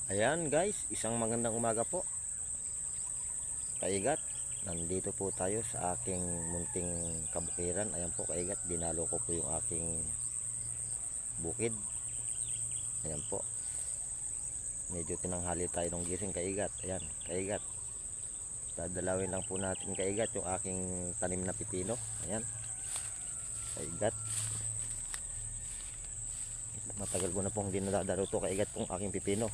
Ayan guys, isang magandang umaga po. Kaigat, nandito po tayo sa aking munting kabukiran. Ayan po kaigat, dinalo ko po yung aking bukid. Ayan po. Medyo tinanghali tayo ng gising kaigat. Ayan, kaigat. Dadalawin lang po natin kaigat yung aking tanim na pipino. Ayan. Kaigat. Matagal ko na pong hindi nadadalo to kaigat kung aking pipino.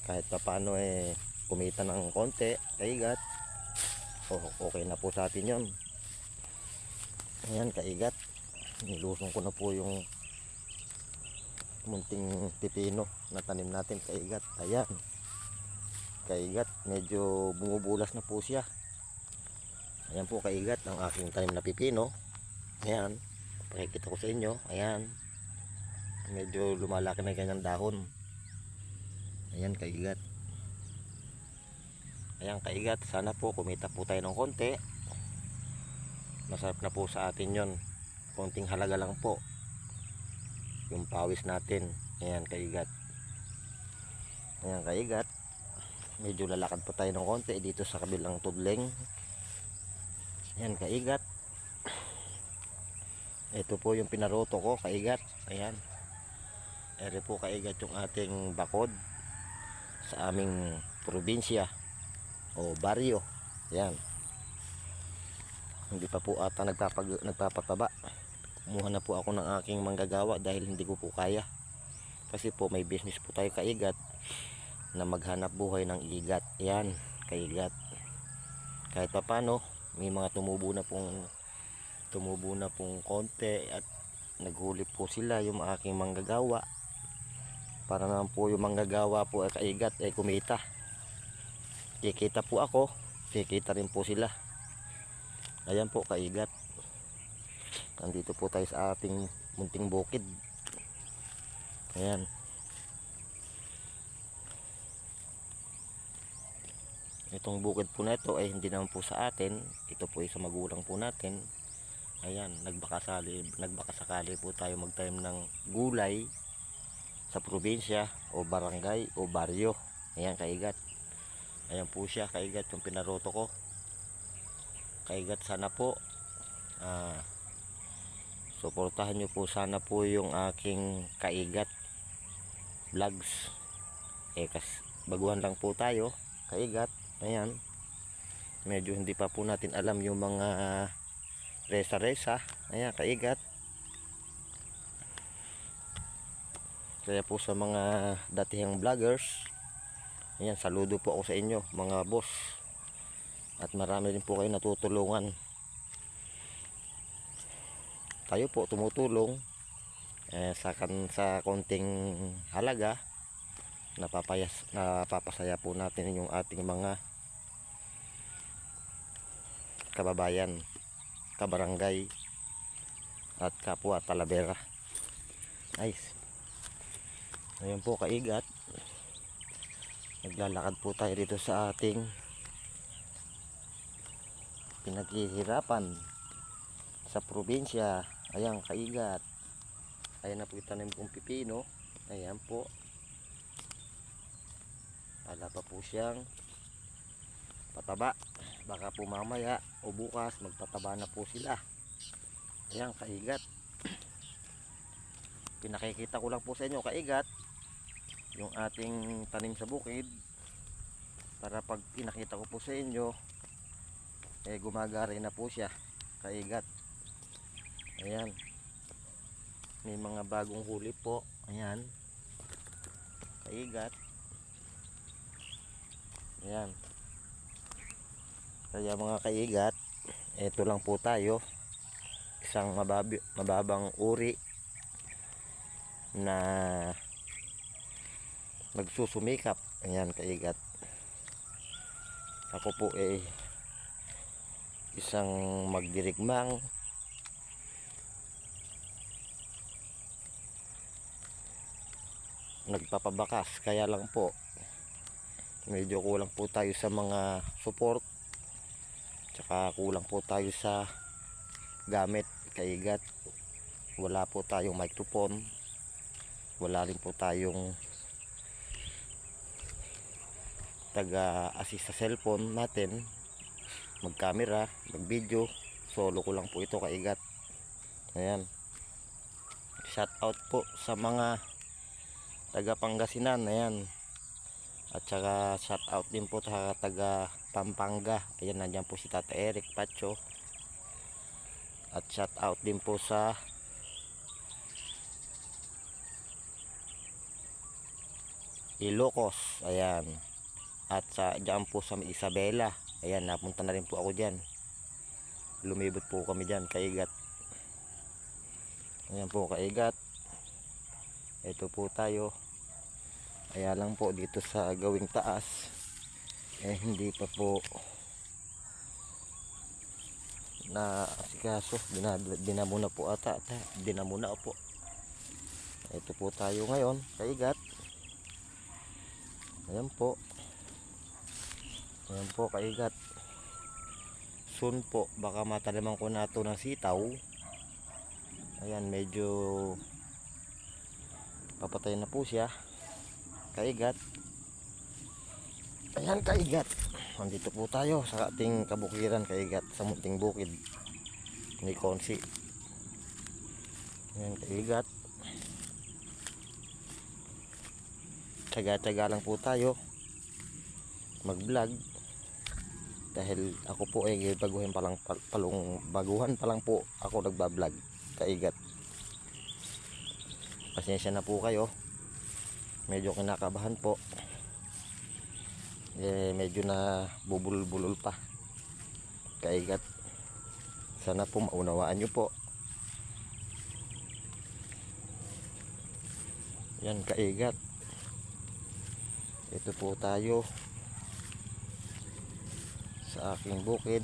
Kahit pa paano kumita ng konti kaigat, okay na po sa atin yon. Ayan kaigat, nilusong ko na po yung munting pipino na tanim natin kaigat. Ayan kaigat, medyo bumubulas na po siya. Ayan po kaigat ang aking tanim na pipino. Ayan, pakikita ko sa inyo. Ayan, medyo lumalaki na yung kanyang dahon. Ayan kaigat. Ayan kaigat, sana po kumita po tayo ng konti. Masarap na po sa atin yon. Konting halaga lang po yung pawis natin. Ayan kaigat. Ayan kaigat, medyo lalakad po tayo ng konti dito sa kabilang tudling. Ayan kaigat. Ito po yung pinaroto ko kaigat. Ayan, ere po kaigat yung ating bakod sa aming probinsya o baryo. Ayan, hindi pa po ata nagpapataba. Kumuha na po ako ng aking manggagawa dahil hindi ko po kaya, kasi po may business po tayo kaigat na maghanap buhay ng igat. Ayan kaigat, kahit pa paano may mga tumubo na pong konti at naghuli po sila yung aking manggagawa, para naman po yung manggagawa po ay kaigat ay kumita. Kikita po ako, kikita rin po sila. Ayan po kaigat, nandito po tayo sa ating munting bukid. Ayan, itong bukid po na ito ay hindi naman po sa atin, ito po ay sa magulang po natin. Ayan, nagbakasakali po tayo magtanim ng gulay sa probinsya o barangay o baryo. Ayan kaigat, ayan po siya kaigat yung pinaroto ko kaigat. Sana po suportahan nyo po sana po yung aking kaigat vlogs. Baguhan lang po tayo kaigat. Ayan, medyo hindi pa po natin alam yung mga resa. Ayan kaigat, kaya po sa mga datihang vloggers, ayan, saludo po ako sa inyo mga boss, at marami rin po kayo natutulungan. Tayo po tumutulong sa konting halaga, napapasaya po natin yung ating mga kababayan, kabarangay at kapwa talabera. Nice. Ayan po kaigat, naglalakad po tayo dito sa ating pinaghihirapan sa probinsya. Ayan kaigat, ayan na po itanim kong pipino. Ayan po, ala pa po siyang pataba, baka po mamaya o bukas magtataba na po sila. Ayan kaigat, pinakikita ko lang po sa inyo kaigat yung ating tanim sa bukid, para pag pinakita ko po sa inyo gumagari na po siya kaigat. Ayan, may mga bagong huli po. Ayan kaigat. Ayan, kaya mga kaigat, eto lang po tayo, isang mababang uri na nagsusumikap. Ayan kaigat, ako po isang magdirigmang nagpapabakas, kaya lang po medyo kulang po tayo sa mga support, tsaka kulang po tayo sa gamit kaigat. Wala po tayong microphone, wala rin po tayong taga-assist sa cellphone natin, mag-camera, mag-video. Solo ko lang po ito kaigat. Ayan. Shout out po sa mga taga Pangasinan. Ayan. At saka shout out din po sa taga Pampanga. Ayan, nandiyan po si Tata Eric Pacho. At shout out din po sa Ilocos. Ayan. At sa diyan po sa Isabela. Ayan, napunta na rin po ako diyan. Lumibot po kami diyan kaigat. Ayan po kaigat. Ito po tayo. Kaya lang po dito sa gawing taas hindi pa po na asikaso. Dinamuna po ata. Dinamuna po. Ito po tayo ngayon kaigat. Ayan po. Ayan po kaigat. Soon po baka matalaman ko na ito ng sitaw. Ayan, medyo papatay na po siya kaigat. Ayan kaigat. Nandito po tayo sa ating kabukiran kaigat, sa munting bukid ni Konsi. Ayan kaigat. Tsaga-tsaga lang po tayo mag vlog dahil ako po ay baguhan pa lang po ako nagba-vlog kaigat. Pasensya na po kayo, medyo kinakabahan po, medyo na bubulol-bulol pa kaigat. Sana po maunawaan nyo po. Yan kaigat. Ito po tayo sa aking bukid,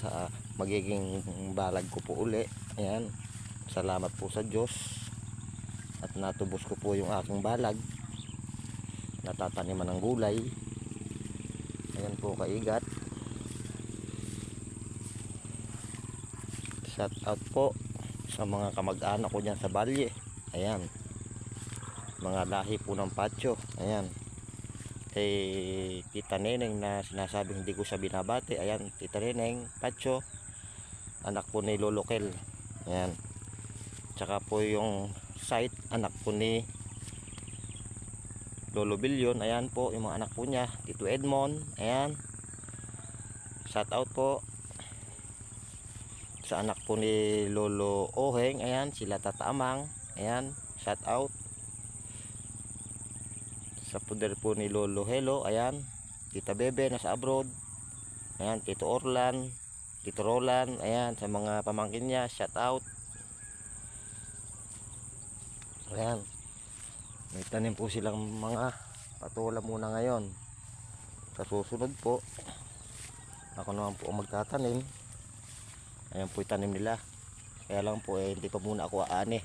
sa magiging balag ko po uli. Ayan, salamat po sa Diyos at natubos ko po yung aking balag, natataniman ng gulay. Ayan po kaigat. Shout out po sa mga kamag-anak ko dyan sa Balye. Ayan, mga lahi po ng Pacho. Ayan, kay Tita Neneng na sinasabi hindi ko siya binabati. Ayan, Tita Neneng Pacho, anak po ni Lolo Kel. Ayan, tsaka po yung site anak po ni Lolo Bilyon. Ayan po yung mga anak po niya, Tito Edmond. Ayan, shout out po sa anak po ni Lolo Oheng. Ayan, sila Tata Amang. Ayan, shout out sa puder po ni Lolo Hello. Ayan, Tita Bebe nasa abroad. Ayan, Tito Orlan, Tito Roland. Ayan, sa mga pamangkin niya, shout out. Ayan, may tanim po silang mga patola muna ngayon. Sa susunod po ako naman po ang magtatanim. Ayan po yung tanim nila, kaya lang po hindi pa muna ako aani.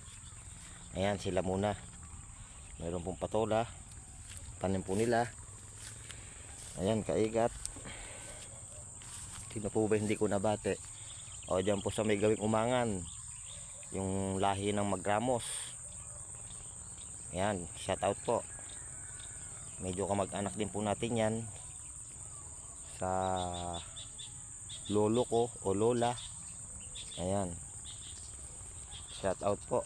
Ayan, sila muna. Mayroon pong patola, tanim po nila. Ayan kaigat. Sino po ba hindi ko nabate? O dyan po sa may gawing umangan, yung lahi ng Magramos. Ayan, shout out po. Medyo kamag-anak din po natin yan sa lolo ko o lola. Ayan, shout out po.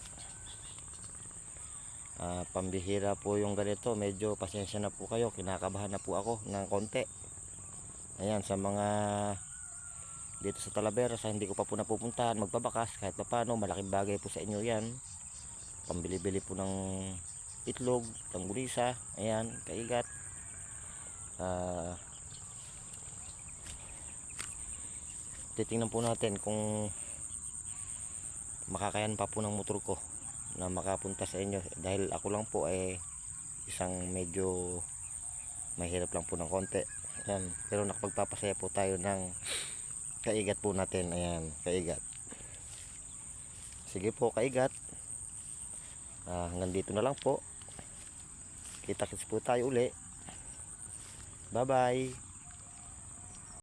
Pambihira po yung ganito, medyo pasensya na po kayo, kinakabahan na po ako ng konti. Ayan, sa mga dito sa Talavera, sa hindi ko pa po napupuntahan, magbabakas kahit pa paano, malaking bagay po sa inyo yan. Pambili-bili po ng itlog, tanggurisa. Ayan kaigat. Titingnan po natin kung makakayan pa po ng motor ko na makapunta sa inyo, dahil ako lang po ay isang medyo mahirap lang po ng konti. Ayan, pero nakapagpapasaya po tayo ng kaigat po natin. Ayan kaigat. Sige po kaigat, hanggang dito na lang po. Kita-kits po tayo uli. Bye bye.